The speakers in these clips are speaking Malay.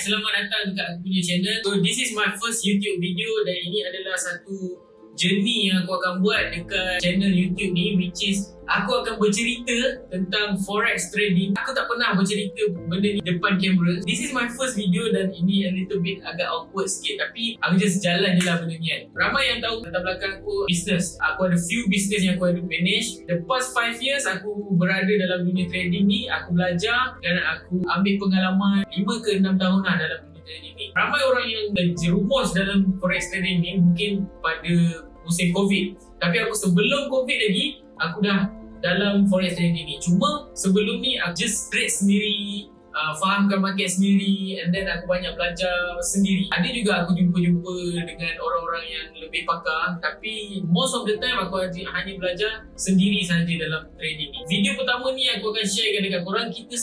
selamat datang dekat aku punya channel. So this is my first YouTube video dan ini adalah satu journey yang aku akan buat dekat channel YouTube ni, which is aku akan bercerita tentang forex trading. Aku tak pernah bercerita benda ni depan kamera. This is my first video dan ini a little bit agak awkward sikit, tapi aku just jalan je lah benda ni kan. Ramai yang tahu latar belakang aku business. Aku ada few business yang aku ada manage. The past 5 years aku berada dalam dunia trading ni. Aku belajar dan aku ambil pengalaman 5 ke 6 tahun lah dalam dunia trading ni. Ramai orang yang terjerumus dalam forex trading ni mungkin pada musim COVID. Tapi aku sebelum COVID lagi, aku dah dalam forex trading ni. Cuma sebelum ni aku just trade sendiri, fahamkan market sendiri, and then aku banyak belajar sendiri. Ada juga aku jumpa dengan orang-orang yang lebih pakar, tapi most of the time aku hanya belajar sendiri saja dalam trading ni. Video pertama ni aku akan sharekan dekat korang. Kita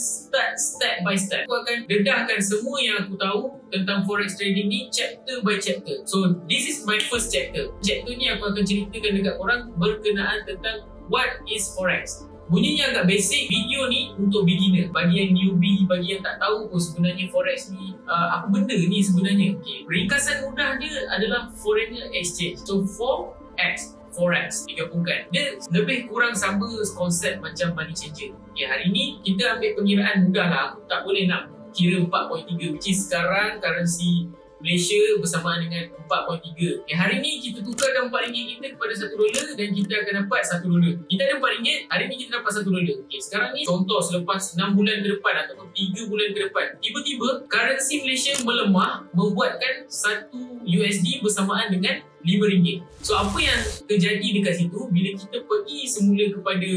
step by step. Aku akan dedahkan semua yang aku tahu tentang forex trading ni chapter by chapter. So this is my first chapter. Chapter ni aku akan ceritakan dekat korang berkenaan tentang what is forex. Bunyinya agak basic. Video ni untuk beginner, bagi yang newbie, bagi yang tak tahu pun sebenarnya forex ni apa benda ni sebenarnya. Okay, ringkasan mudah dia adalah foreign exchange. So forex digabungkan, dia lebih kurang sama konsep macam money changer. Okay, hari ni kita ambil pengiraan mudah lah. Aku tak boleh nak kira 4.3, which is sekarang currency Malaysia bersamaan dengan 4.3. Okay, hari ni kita tukarkan RM4 kita kepada $1 dan kita akan dapat $1. Kita ada RM4, hari ni kita dapat $1. Okay, sekarang ni contoh selepas 6 bulan ke depan ataupun 3 bulan ke depan, tiba-tiba currency Malaysia melemah, membuatkan $1 bersamaan dengan RM5. So apa yang terjadi dekat situ, bila kita pergi semula kepada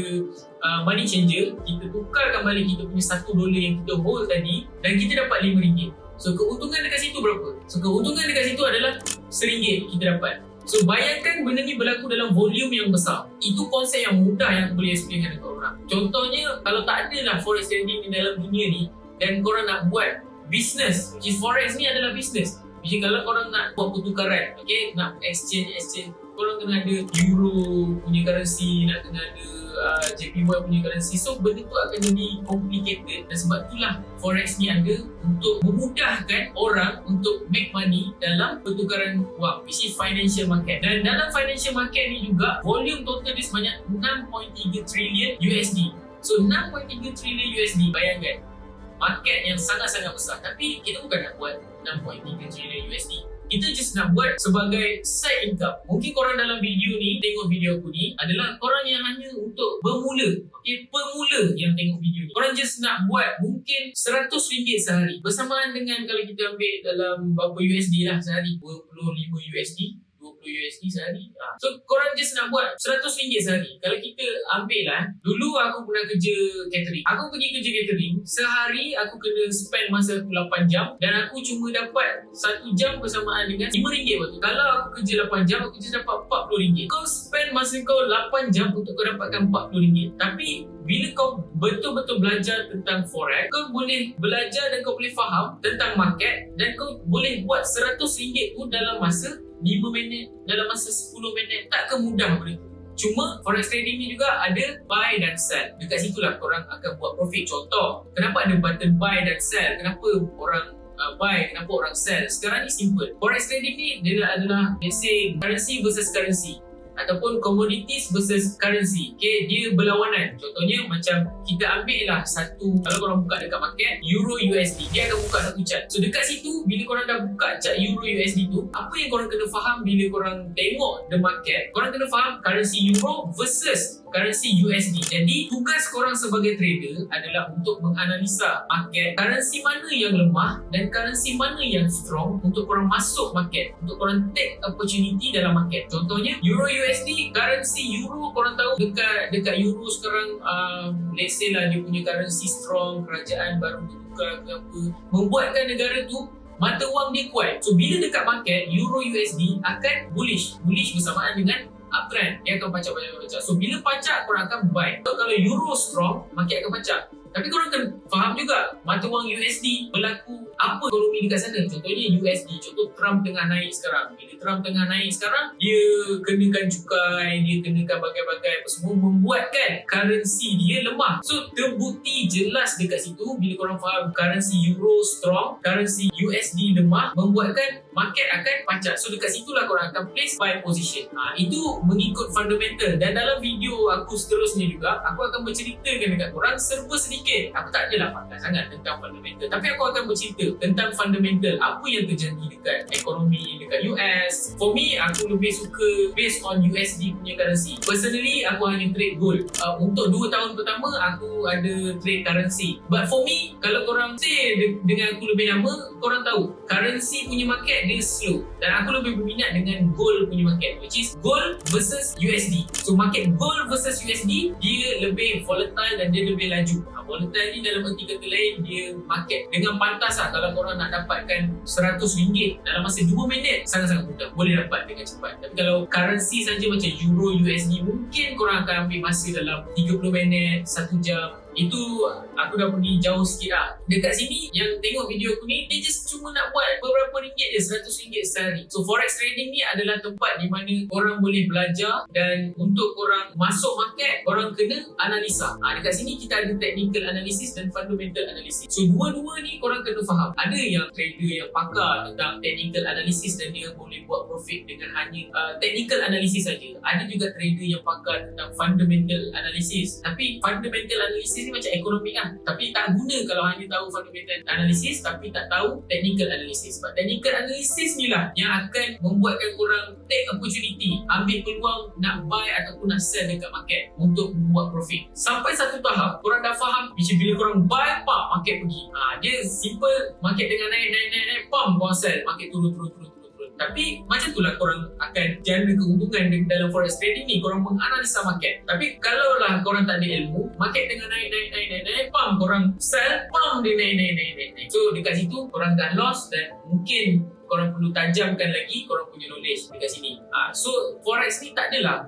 money changer, kita tukarkan balik kita punya $1 yang kita hold tadi dan kita dapat RM5. So keuntungan dekat situ berapa? So keuntungan dekat situ adalah RM1 kita dapat. So bayangkan benda ni berlaku dalam volume yang besar. Itu konsep yang mudah yang aku boleh explainkan dekat orang. Contohnya, kalau tak ada lah forex trading di dalam dunia ni dan korang nak buat business, which is forex ni adalah business. Jadi kalau korang nak buat pertukaran, okay, nak exchange, korang kena ada euro punya currency, nak kena ada JPY punya currency. So benda tu akan jadi complicated, dan sebab itulah forex ni ada untuk memudahkan orang untuk make money dalam pertukaran wang, which is financial market. Dan dalam financial market ni juga volume total dia sebanyak 6.3 trilion USD. So 6.3 trilion USD, bayangkan market yang sangat-sangat besar. Tapi kita bukan nak buat 6.3 trilion USD. Kita just nak buat sebagai side income. Mungkin korang dalam video ni, tengok video aku ni, adalah korang yang hanya untuk bermula. Okay, pemula yang tengok video ni. Korang just nak buat mungkin RM100 sehari. Bersamaan dengan kalau kita ambil dalam berapa USD lah sehari, 25 USD, 20 USD sehari. So korang just nak buat RM100 sehari. Kalau kita ambil lah, dulu aku pernah kerja catering. Aku pergi kerja catering, sehari aku kena spend masa aku 8 jam dan aku cuma dapat 1 jam bersamaan dengan RM5 waktu. Kalau aku kerja 8 jam, aku just dapat RM40. Kau spend masa kau 8 jam untuk kau dapatkan RM40. Tapi bila kau betul-betul belajar tentang forex, kau boleh belajar dan kau boleh faham tentang market dan kau boleh buat RM100 tu dalam masa 5 minit, dalam masa 10 minit. Tak kemudah benda tu. Cuma forex trading ni juga ada buy dan sell. Dekat situlah korang akan buat profit. Contoh, kenapa ada button buy dan sell? Kenapa orang buy, kenapa orang sell? Sekarang ni simple. Forex trading ni dia adalah, let's say, currency versus currency ataupun commodities versus currency. Okay, dia berlawanan. Contohnya macam kita ambil lah satu, kalau korang buka dekat market Euro USD, dia akan buka satu chart. So dekat situ, bila korang dah buka chart Euro USD tu, apa yang korang kena faham bila korang tengok the market, korang kena faham currency Euro versus currency USD. Jadi tugas korang sebagai trader adalah untuk menganalisa market, currency mana yang lemah dan currency mana yang strong untuk korang masuk market, untuk korang take opportunity dalam market. Contohnya Euro USD, currency Euro, korang tahu dekat Euro sekarang, let's say lah dia punya currency strong, kerajaan baru bertukar ke apa, membuatkan negara tu mata wang dia kuat. So bila dekat market, Euro USD akan bullish bersamaan dengan uptrend. Dia akan pacak. So bila pacak, korang akan buy. So kalau Euro strong, market akan pacak. Tapi korang kena faham juga mata wang USD berlaku apa ekonomi dekat sana. Contohnya USD, contoh Trump tengah naik sekarang. Bila Trump tengah naik sekarang, dia kenakan cukai, dia kenakan bagai-bagai apa semua, membuatkan currency dia lemah. So terbukti jelas dekat situ bila korang faham currency Euro strong, currency USD lemah, membuatkan market akan pacak. So dekat situlah korang akan place buy position. Itu mengikut fundamental. Dan dalam video aku seterusnya juga, aku akan berceritakan dekat korang serba sedikit. Aku tak adalah pakar sangat tentang fundamental, tapi aku akan bercerita tentang fundamental apa yang terjadi dekat ekonomi dekat US. For me, aku lebih suka based on USD punya currency. Personally, aku hanya trade gold. Untuk 2 tahun pertama, aku ada trade currency. But for me, kalau korang stay dengan aku lebih lama, korang tahu currency punya market dia slow. Dan aku lebih berminat dengan gold punya market, which is gold versus USD. So market gold versus USD, dia lebih volatile dan dia lebih laju. Volatile ni dalam erti kata lain, dia market dengan pantas lah. Kalau korang nak dapatkan RM100 dalam masa 2 minit, sangat-sangat mudah, boleh dapat dengan cepat. Tapi kalau currency saja macam Euro, USD, mungkin korang akan ambil masa dalam 30 minit, 1 jam. Itu aku dah pergi jauh sikit lah. Dekat sini yang tengok video aku ni, dia just cuma nak buat beberapa ringgit je, RM100 sehari. So forex trading ni adalah tempat di mana korang boleh belajar, dan untuk korang masuk market, korang kena analisa. Dekat sini kita ada technical analysis dan fundamental analysis. So dua-dua ni korang kena faham. Ada yang trader yang pakar tentang technical analysis dan dia boleh buat profit dengan hanya technical analysis saja. Ada juga trader yang pakar tentang fundamental analysis. Tapi fundamental analysis ni macam ekonomi lah, tapi tak guna kalau hanya tahu fundamental analysis tapi tak tahu technical analysis. Sebab technical analysis ni lah yang akan membuatkan korang take opportunity, ambil peluang nak buy ataupun nak sell dekat market untuk membuat profit. Sampai satu tahap korang dah faham, macam bila korang buy, pam, market pergi. Dia simple, market dengan naik, pam, korang sell, market turun. Tapi macam itulah korang akan jana keuntungan dalam forex trading ni. Korang menganalisa market. Tapi kalaulah korang tak ada ilmu, market tengah naik, pam, korang sell, pam, dia naik. So dekat situ korang dah lost, dan mungkin korang perlu tajamkan lagi korang punya knowledge dekat sini. So forex ni tak adalah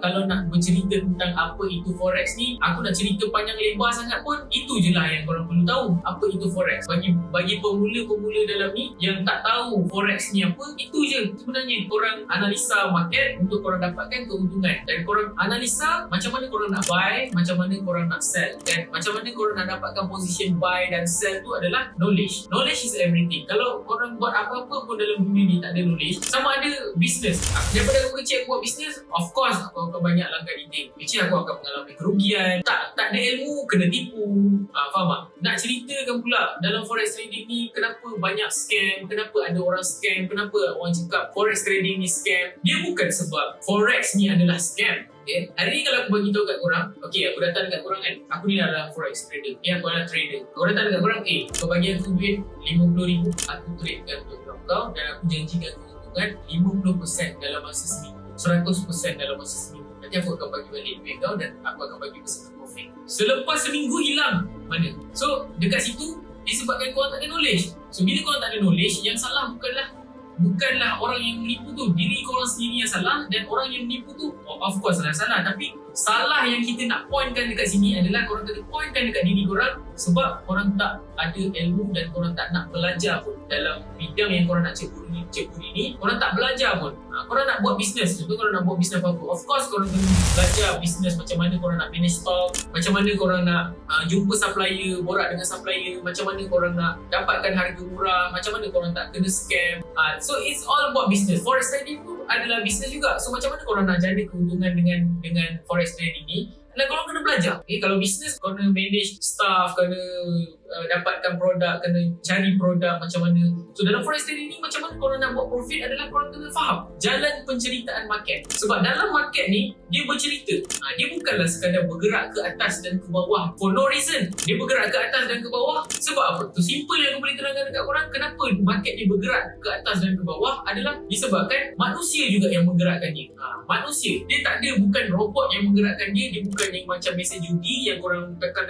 kalau nak bercerita tentang apa itu forex ni, aku nak cerita panjang lebar sangat pun, itu je lah yang korang perlu tahu apa itu forex. Bagi pemula-pemula dalam ni yang tak tahu forex ni apa, itu je sebenarnya. Korang analisa market untuk korang dapatkan keuntungan, dan korang analisa macam mana korang nak buy, macam mana korang nak sell, dan macam mana korang nak dapatkan position buy dan sell tu adalah knowledge. Knowledge is everything. Kalau korang buat apa-apa pun dalam dunia ni tak ada knowledge, sama ada business. Daripada aku kecil aku buat business, of course aku akan banyak langkah detail, which is aku akan mengalami kerugian. Tak ada ilmu, kena tipu. Faham tak? Nak ceritakan pula dalam forex trading ni kenapa banyak scam, kenapa ada orang scam, kenapa orang cakap forex trading ni scam. Dia bukan sebab forex ni adalah scam. Okay. Hari ni kalau aku bagi tahu kat korang, okay, aku datang dekat korang kan, aku ni adalah forex trader, aku adalah trader. Aku datang dekat korang, kau bagi aku duit RM50,000, aku tradekan untuk kau, dan aku janjikan keuntungan 50% dalam masa seminggu, 100% dalam masa seminggu. Nanti aku akan bagi balik duit kau, dan aku akan bagi beserta profit. Selepas seminggu hilang mana? So dekat situ disebabkan korang tak ada knowledge. So bila korang tak ada knowledge, yang salah bukanlah orang yang menipu tu, diri korang sendiri yang salah, dan orang yang menipu tu of course salah, tapi salah yang kita nak pointkan dekat sini adalah korang kena pointkan dekat diri korang, sebab korang tak ada ilmu dan korang tak nak belajar pun dalam bidang yang korang nak ceburi ni. Korang tak belajar pun. Korang nak buat bisnes, contoh korang nak buat bisnes apa-apa, of course korang kena belajar bisnes, macam mana korang nak manage stock, macam mana korang nak jumpa supplier, borak dengan supplier, macam mana korang nak dapatkan harga murah, macam mana korang tak kena scam. So it's all about business. Forex trading tu adalah bisnes juga. So macam mana korang nak jana keuntungan dengan forex trading ni, dan korang kena belajar. Kalau bisnes, korang kena manage staff, kena dapatkan produk, kena cari produk macam mana. So dalam forex trading ni, macam mana korang nak buat profit adalah korang kena faham jalan penceritaan market. Sebab dalam market ni, dia bercerita. Dia bukanlah sekadar bergerak ke atas dan ke bawah for no reason. Dia bergerak ke atas dan ke bawah sebab apa? Tu simple yang aku boleh terangkan dekat korang. Kenapa market ni bergerak ke atas dan ke bawah adalah disebabkan manusia juga yang menggerakkan dia. Manusia, dia tak ada, bukan robot yang menggerakkan dia bukan bukan yang macam mesin judi yang korang tekan,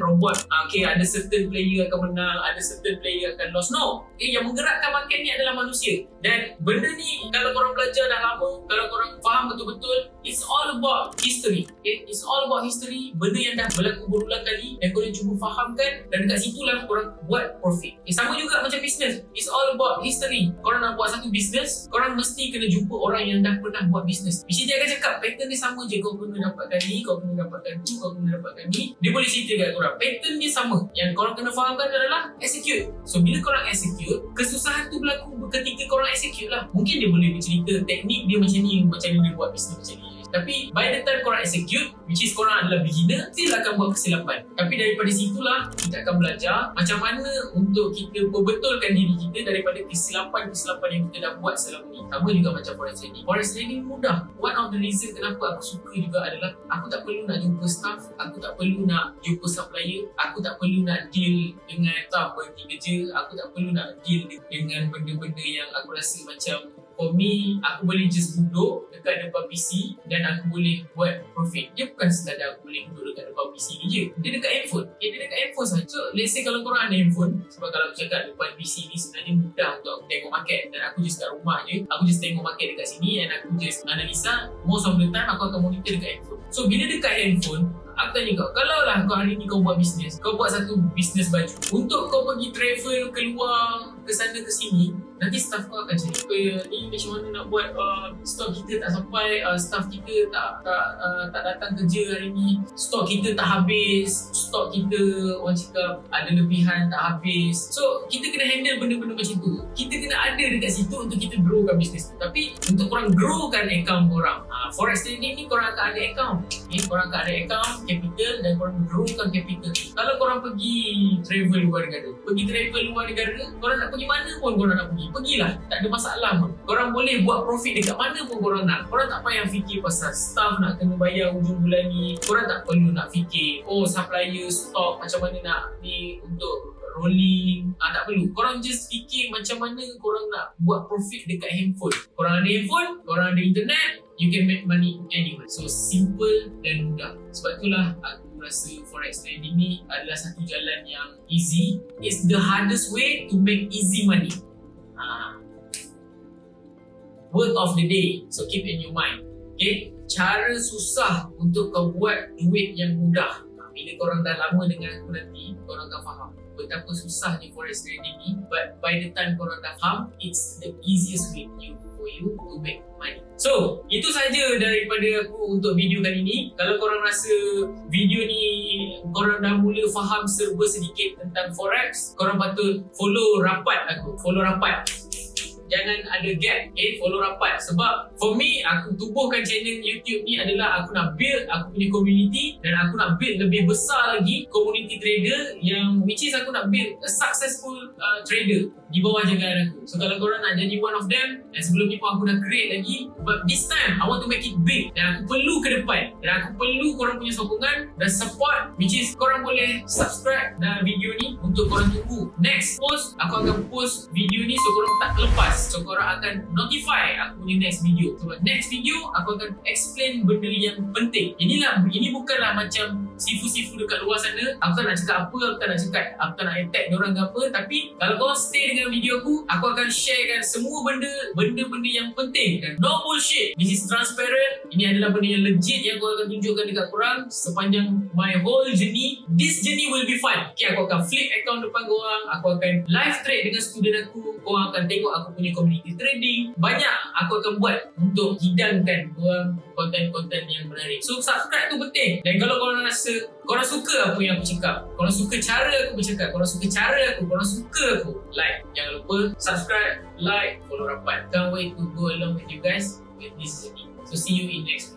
robot okay, ada certain player akan menang, ada certain player akan lost. No, yang menggerakkan market ni adalah manusia. Dan benda ni kalau korang belajar dah lama, kalau korang faham betul-betul, it's all about history. Okay? It's all about history. Benda yang dah berlaku berulang kali dan korang cuba fahamkan, dan dekat situlah korang buat profit. Sama juga macam business. It's all about history. Korang nak buat satu business, korang mesti kena jumpa orang yang dah pernah buat business. Mesti dia akan cakap pattern dia sama je. Kau kena dapatkan ni, kau kena dapatkan tu, kau kena dapatkan ni. Dia boleh cerita kat korang. Pattern dia sama. Yang korang kena fahamkan adalah execute. So bila korang execute, kesusahan tu berlaku ketika korang execute lah. Mungkin dia boleh bercerita teknik dia macam ni dia buat business macam ni. Tapi by the time korang execute, which is korang adalah beginner, still akan buat kesilapan. Tapi daripada situlah kita akan belajar macam mana untuk kita perbetulkan diri kita daripada kesilapan-kesilapan yang kita dah buat selama ni. Sama juga macam forex trading. Forex trading mudah. One of the reason kenapa aku suka juga adalah aku tak perlu nak jumpa staff, aku tak perlu nak jumpa supplier, aku tak perlu nak deal dengan staff berhenti kerja, aku tak perlu nak deal dengan benda-benda yang aku rasa macam for me, aku boleh just duduk dekat depan PC dan aku boleh buat profit. Dia bukan sekadar aku boleh duduk dekat depan PC ni je. Dia dekat handphone. Dia dekat handphone sahaja. So, let's say kalau korang ada handphone, sebab kalau aku cakap depan PC ni sebenarnya mudah untuk aku tengok market, dan aku just kat rumah je. Aku just tengok market dekat sini dan aku just analisa. Most of the time aku akan monitor dekat handphone. So, bila dekat handphone, aku tanya kau, kalau lah kau hari ni kau buat bisnes, kau buat satu bisnes baju, untuk kau pergi travel keluar ke sana ke sini, nanti staff kau akan cari ni macam mana nak buat, stok kita tak sampai, staff kita tak datang kerja hari ni, stok kita tak habis, stok kita orang cakap ada lebihan tak habis. So kita kena handle benda-benda macam tu. Kita kena ada dekat situ untuk kita growkan bisnes tu. Tapi untuk korang growkan account korang, forex trading ni korang akan ada account, korang akan ada account capital dan korang growkan capital. Kalau korang pergi travel luar negara, korang nak pergi mana pun korang nak pergilah, tak ada masalah pun. Korang boleh buat profit dekat mana pun korang nak. Korang tak payah fikir pasal staff nak kena bayar hujung bulan ni. Korang tak perlu nak fikir supplier stok macam mana nak ni untuk rolling, tak perlu. Korang just fikir macam mana korang nak buat profit dekat handphone. Korang ada handphone, korang ada internet, you can make money anywhere. So simple dan mudah. Sebab itulah aku rasa forex trading ni adalah satu jalan yang easy. It's the hardest way to make easy money. Word of the day. So keep in your mind. Okay? Cara susah untuk kau buat duit yang mudah. Bila korang dah lama dengan aku nanti, korang akan faham betapa susahnya forex trading ni. But by the time korang dah faham, it's the easiest way for you to make money. So, itu saja daripada aku untuk video kali ni. Kalau korang rasa video ni korang dah mula faham serba sedikit tentang forex, korang patut follow rapat aku. Follow rapat. Jangan ada gap, follow rapat. Sebab for me, aku tubuhkan channel YouTube ni adalah aku nak build aku punya community, dan aku nak build lebih besar lagi community trader yang which is aku nak build a successful trader di bawah jagaan aku. So kalau korang nak jadi one of them, dan sebelum ni pun aku dah create lagi, but this time I want to make it big, dan aku perlu ke depan, dan aku perlu korang punya sokongan dan support, which is korang boleh subscribe dalam video ni untuk korang tunggu next post. Aku akan post video ni so korang tak terlepas. So korang akan notify aku punya next video. So next video aku akan explain benda yang penting. Ini bukanlah macam sifu-sifu dekat luar sana. Aku tak nak cakap apa, aku tak nak attack diorang ke apa. Tapi kalau korang stay dengan video aku akan sharekan semua benda-benda yang penting dan no bullshit. This is transparent. Ini adalah benda yang legit yang aku akan tunjukkan dekat korang sepanjang my whole journey. This journey will be fun. Okay, aku akan flip account depan korang. Aku akan live trade dengan student aku. Korang akan tengok aku punya community trading. Banyak aku akan buat untuk hidangkan korang konten-konten yang menarik. So subscribe tu penting. Dan kalau korang rasa korang suka apa yang aku cakap, korang suka cara aku bercakap, korang suka aku, like. Jangan lupa subscribe, like, follow rapat. Can't wait to go along with you guys with this journey. So see you in next one.